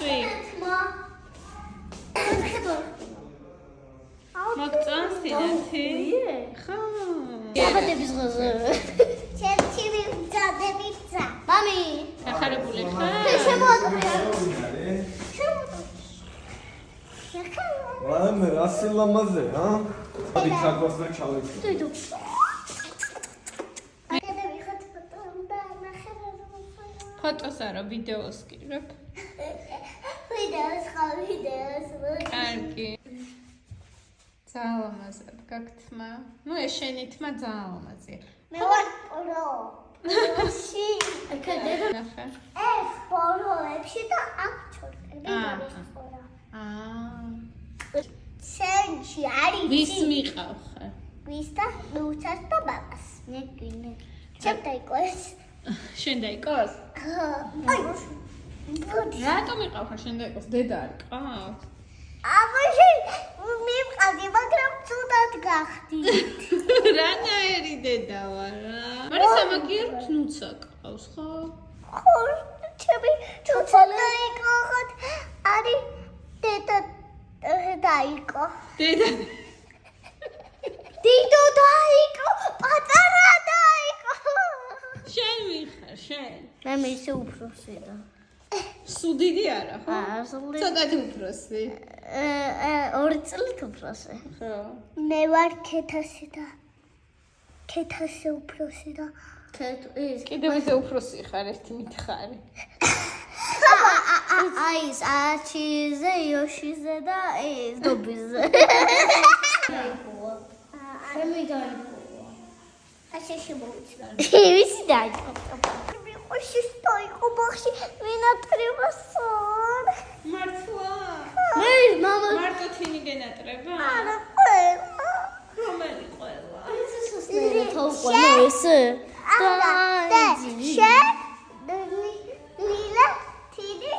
ხტები? მოგწონს თინათი? ხო. დაბადების დღეზე. ჩემი მზადებიცა. მამი. ახარებული ხარ? მან რასილამაზე, ა? აი საკვასზე ჩავიქცე. დედო. ფოტოს არა, ვიდეოს კირებ. ვიდეოს ხარ, ვიდეოს. კარგი. ძალიან ლამაზად გაქთმა. ნუ ეს შენი თმა ძალიან ლამაზია. მე ვარ პორო. ში. აკადემია. ნახე. ეს პოროებში და აქ ჩორტები გამოსწორა. სენჩი არის. ვის მიყავ ხარ? ვის და ლუცას და ბაბას. მე გინე. ჩემ დაიყვეს. შენ დაიკოს? აი. რატომ იყავ ხარ შენ დაიკოს? დედა არ ყავს? აბაში მივყავდი, მაგრამ ცუდად გახდი. რანაირი დედა ვარ რა? მაგრამ სამაგიერ ნუცა ყავს ხო? ხო, ჩემი ცუცა დაიკო ხოთ. არის დედა დაიკო. დედა დიდო დაიკო, პატარა დაიკო. შენ ვიხარ შენ? მე მისი უფროსი და. სუდიდი არა ხო? სული. ცოტათი უფროსი. 2 წლით უფროსი. ხო. მე ვარ ქეთასი და ქეთასი უფროსი და ის კიდევ ისე უფროსი ხარ ერთი მითხარი. აი ეს აჩიზე, იოშიზე და ეს დობიზე. მე დაიწყო. აშეში მოვიცნა. ვისი დაიწყო? ვიყვში სტოიკო ბახში ვინატრებასონ. მართლა? მე მამა მარტო თინი გენატრება? არა ყველა. რომელი ყველა? ეს თოყონა ეს. და შენ ლილა თიდი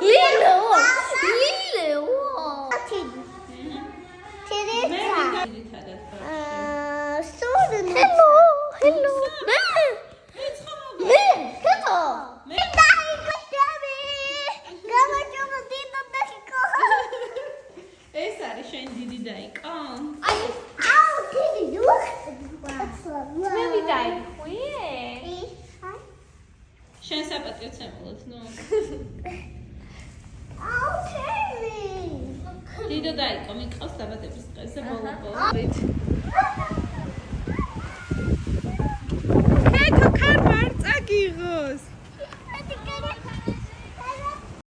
ლილა თიდი თიდი მე ძირითადად ხარ. სულ hello მე კატო მე დაიგდები გამაჯობა დიდო დაიკო ეს არის შენ დიდი დაიკო? აი აუ თიდი მე ვიდაიხვიე? შენ საპატიო ცემულოთ, ნუ. აუ თემი დიდო დაიკო, მიყავს დაბადების დღეზე ბოლო-ბოლო.